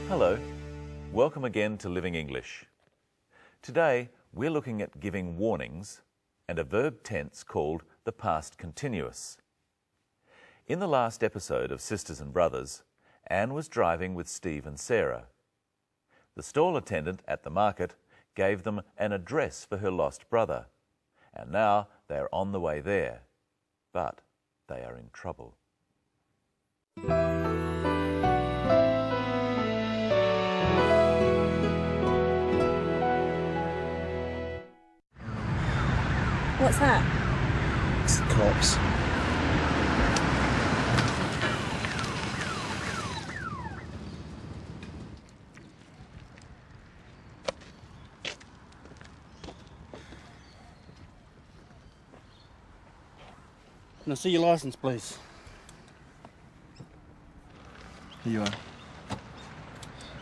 Hello, welcome again to Living English. Today we're looking at giving warnings and a verb tense called the past continuous. In the last episode of Sisters and Brothers, Anne was driving with Steve and Sarah. The stall attendant at the market gave them an address for her lost brother, and now they are on the way there, but they are in trouble. What's that? It's the cops. Can I see your license, please? Here you are.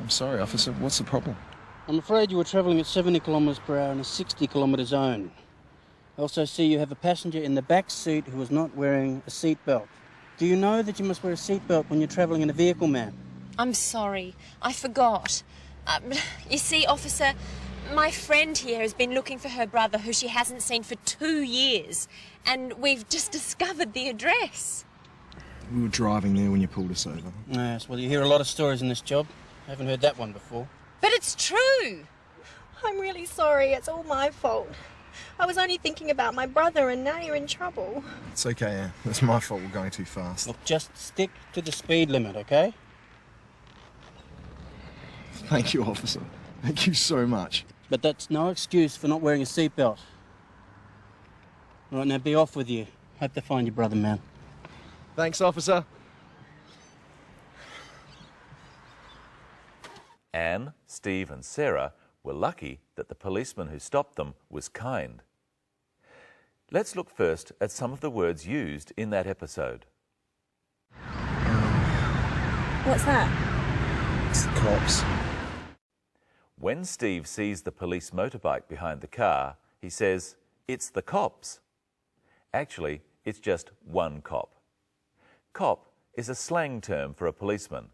I'm sorry, officer. What's the problem? I'm afraid you were travelling at 70 kilometres per hour in a 60 kilometre zone. I also see you have a passenger in the back seat who was not wearing a seatbelt. Do you know that you must wear a seatbelt when you're travelling in a vehicle, ma'am? I'm sorry, I forgot. You see, officer, my friend here has been looking for her brother who she hasn't seen for 2 years, and we've just discovered the address. We were driving there when you pulled us over. Yes, well, you hear a lot of stories in this job. I haven't heard that one before. But it's true. I'm really sorry, it's all my fault. I was only thinking about my brother and now you're in trouble. It's okay, Anne. It's my fault we're going too fast. Look, just stick to the speed limit, okay? Thank you, officer. Thank you so much. But that's no excuse for not wearing a seatbelt. All right, now be off with you. Hope to find your brother, man. Thanks, officer. Anne, Steve and Sarah were lucky that the policeman who stopped them was kind. Let's look first at some of the words used in that episode. What's that? It's the cops. When Steve sees the police motorbike behind the car, he says, "It's the cops." Actually, it's just one cop. Cop is a slang term for a policeman.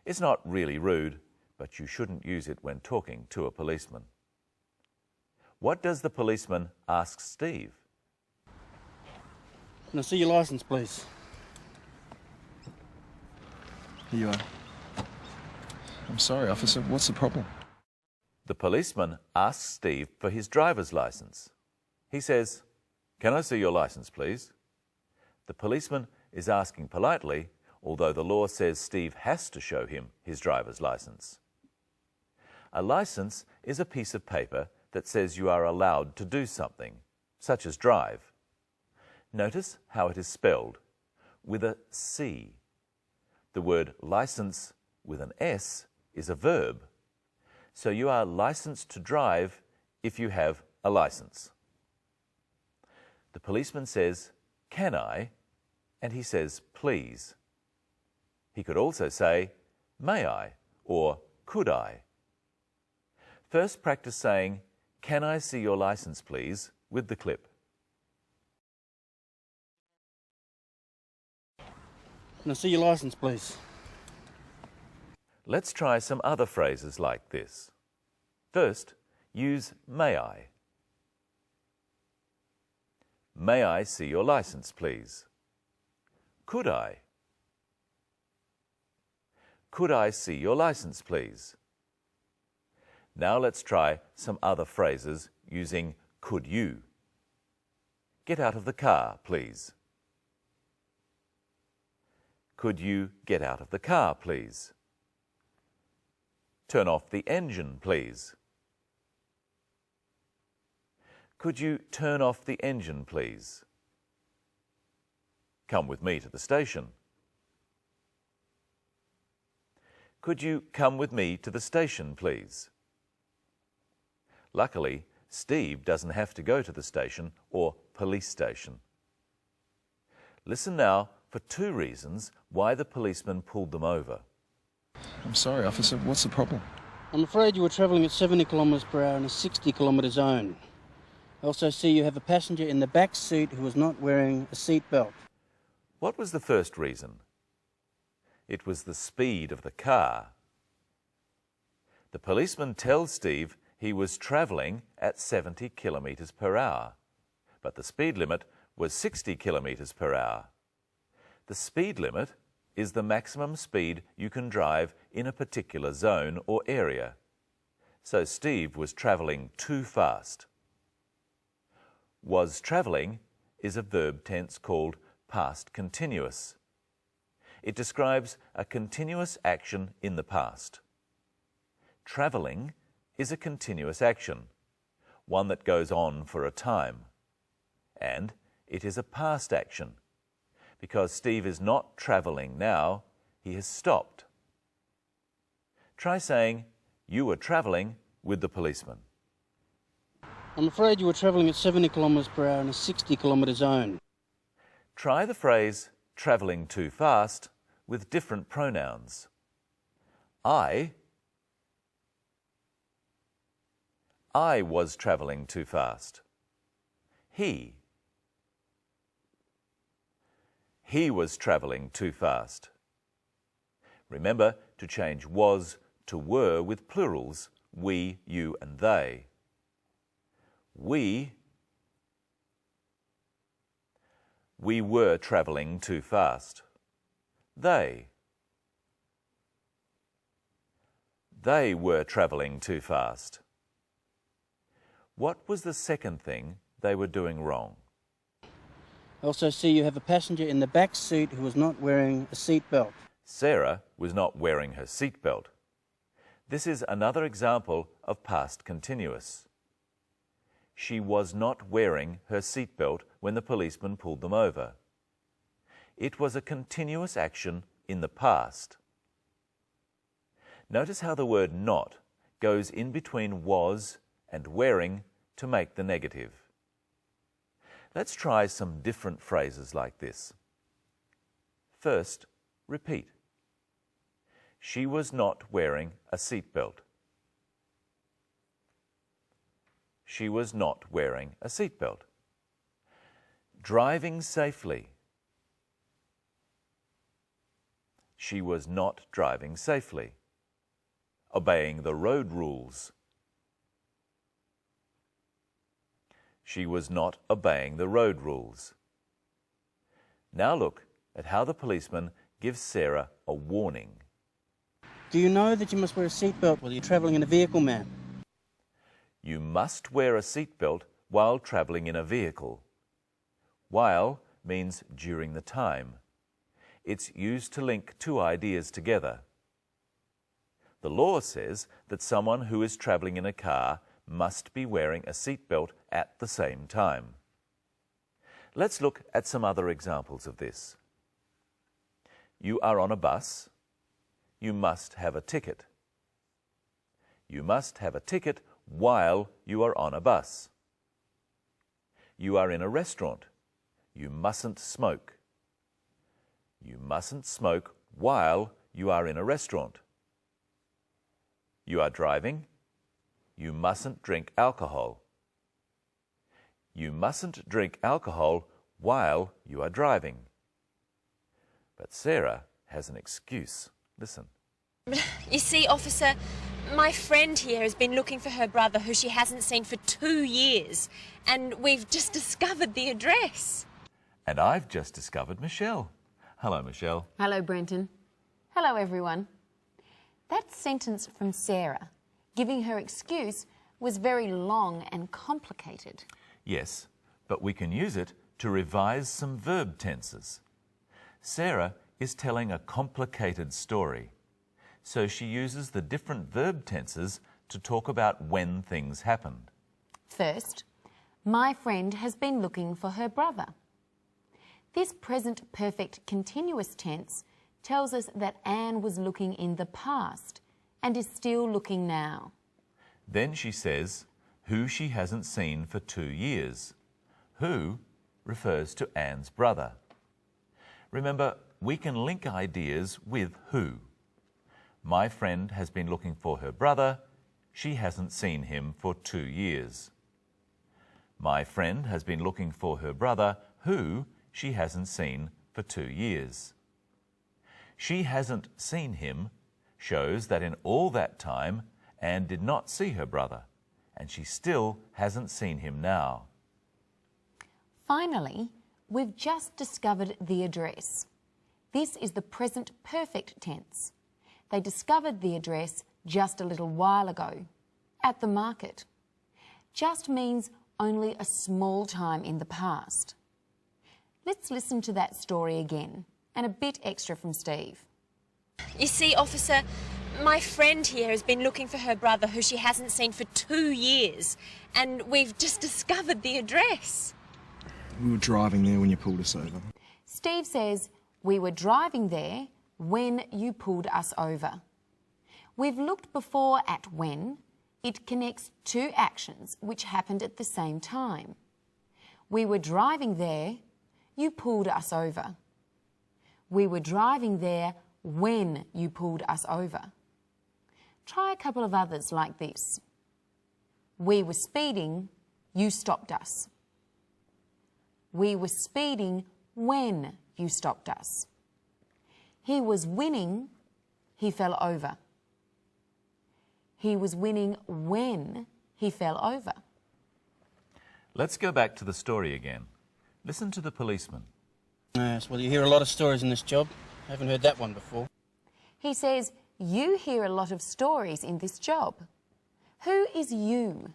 It's not really rude, but you shouldn't use it when talking to a policeman. What does the policeman ask Steve? Can I see your license, please? Here you are. I'm sorry, officer. What's the problem? The policeman asks Steve for his driver's license. He says, "Can I see your license, please?" The policeman is asking politely, although the law says Steve has to show him his driver's license. A license is a piece of paper that says you are allowed to do something, such as drive. Notice how it is spelled, with a C. The word license with an S is a verb, so you are licensed to drive if you have a license. The policeman says, "Can I?" and he says, "Please." He could also say, "May I?" or "Could I?" First practice saying, "Can I see your license, please?" with the clip. Can I see your license, please? Let's try some other phrases like this. First, use "May I?" "May I see your license, please?" "Could I?" "Could I see your license, please?" Now let's try some other phrases using "could you?" "Get out of the car, please." "Could you get out of the car, please?" "Turn off the engine, please." "Could you turn off the engine, please?" "Come with me to the station." "Could you come with me to the station, please?" Luckily, Steve doesn't have to go to the station or police station. Listen now for 2 reasons why the policeman pulled them over. I'm sorry, officer. What's the problem? I'm afraid you were travelling at 70 kilometres per hour in a 60 kilometre zone. I also see you have a passenger in the back seat who was not wearing a seatbelt. What was the first reason? It was the speed of the car. The policeman tells Steve he was travelling at 70 kilometres per hour, but the speed limit was 60 kilometres per hour. The speed limit is the maximum speed you can drive in a particular zone or area. So Steve was travelling too fast. Was travelling is a verb tense called past continuous. It describes a continuous action in the past. Travelling is a continuous action, one that goes on for a time. And it is a past action, because Steve is not travelling now, he has stopped. Try saying, you were travelling with the policeman. I'm afraid you were travelling at 70 kilometres per hour in a 60 kilometre zone. Try the phrase, travelling too fast, with different pronouns. I was travelling too fast. He was travelling too fast. Remember to change was to were with plurals, we, you and they. We were travelling too fast. They were travelling too fast. What was the second thing they were doing wrong? I also see you have a passenger in the back seat who was not wearing a seat belt. Sarah was not wearing her seatbelt. This is another example of past continuous. She was not wearing her seatbelt when the policeman pulled them over. It was a continuous action in the past. Notice how the word not goes in between was and wearing to make the negative. Let's try some different phrases like this. First, repeat. She was not wearing a seatbelt. She was not wearing a seatbelt. Driving safely. She was not driving safely. Obeying the road rules. She was not obeying the road rules. Now look at how the policeman gives Sarah a warning. Do you know that you must wear a seatbelt while you're travelling in a vehicle, ma'am? You must wear a seatbelt while travelling in a vehicle. While means during the time. It's used to link two ideas together. The law says that someone who is travelling in a car must be wearing a seatbelt at the same time. Let's look at some other examples of this. You are on a bus. You must have a ticket. You must have a ticket while you are on a bus. You are in a restaurant. You mustn't smoke. You mustn't smoke while you are in a restaurant. You are driving. You mustn't drink alcohol. You mustn't drink alcohol while you are driving. But Sarah has an excuse. Listen. You see, officer, my friend here has been looking for her brother who she hasn't seen for 2 years, and we've just discovered the address. And I've just discovered Michelle. Hello, Michelle. Hello, Brenton. Hello, everyone. That sentence from Sarah, giving her excuse, was very long and complicated. Yes, but we can use it to revise some verb tenses. Sarah is telling a complicated story, so she uses the different verb tenses to talk about when things happened. First, my friend has been looking for her brother. This present perfect continuous tense tells us that Anne was looking in the past and is still looking now. Then she says, who she hasn't seen for 2 years. Who refers to Anne's brother. Remember, we can link ideas with who. My friend has been looking for her brother. She hasn't seen him for 2 years. My friend has been looking for her brother, who she hasn't seen for 2 years. She hasn't seen him shows that in all that time, Anne did not see her brother, and she still hasn't seen him now. Finally, we've just discovered the address. This is the present perfect tense. They discovered the address just a little while ago, at the market. Just means only a small time in the past. Let's listen to that story again, and a bit extra from Steve. You see, officer, my friend here has been looking for her brother who she hasn't seen for 2 years, and we've just discovered the address. We were driving there when you pulled us over. Steve says, we were driving there when you pulled us over. We've looked before at when. It connects two actions which happened at the same time. We were driving there, you pulled us over. We were driving there when you pulled us over. Try a couple of others like this. We were speeding, you stopped us. We were speeding when you stopped us. He was winning, he fell over. He was winning when he fell over. Let's go back to the story again. Listen to the policeman. Yes, well, you hear a lot of stories in this job. I haven't heard that one before. He says, you hear a lot of stories in this job. Who is you?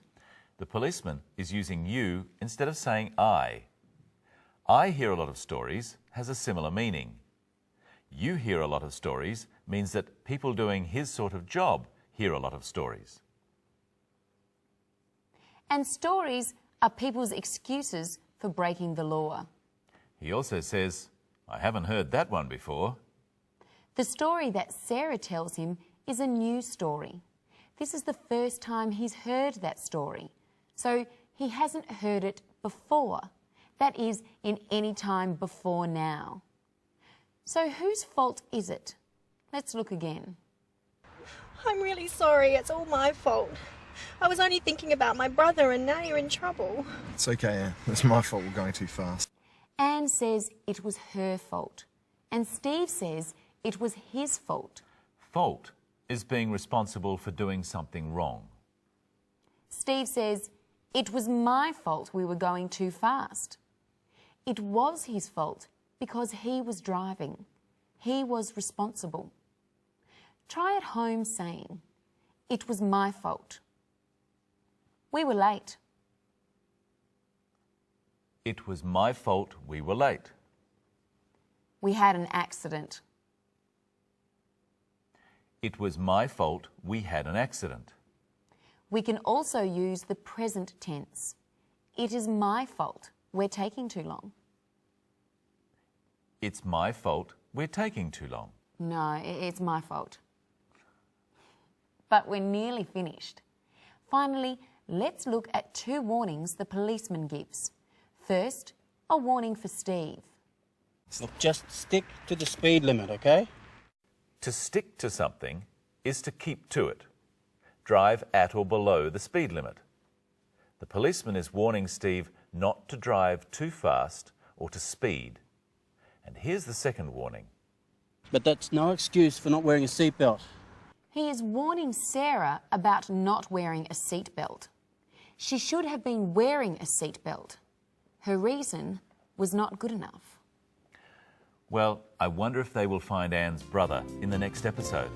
The policeman is using you instead of saying I. I hear a lot of stories has a similar meaning. You hear a lot of stories means that people doing his sort of job hear a lot of stories. And stories are people's excuses for breaking the law. He also says, I haven't heard that one before. The story that Sarah tells him is a new story. This is the first time he's heard that story, so he hasn't heard it before. That is, in any time before now. So whose fault is it? Let's look again. I'm really sorry, it's all my fault. I was only thinking about my brother and now you're in trouble. It's okay, Anne. It's my fault we're going too fast. Anne says it was her fault, and Steve says it was his fault. Fault is being responsible for doing something wrong. Steve says it was my fault we were going too fast. It was his fault because he was driving. He was responsible. Try at home saying, it was my fault. We were late. It was my fault we were late. We had an accident. It was my fault we had an accident. We can also use the present tense. It is my fault we're taking too long. It's my fault we're taking too long. No, it's my fault. But we're nearly finished. Finally, let's look at two warnings the policeman gives. First, a warning for Steve. Look, just stick to the speed limit, okay? To stick to something is to keep to it. Drive at or below the speed limit. The policeman is warning Steve not to drive too fast or to speed. And here's the second warning. But that's no excuse for not wearing a seatbelt. He is warning Sarah about not wearing a seatbelt. She should have been wearing a seatbelt. Her reason was not good enough. Well, I wonder if they will find Anne's brother in the next episode.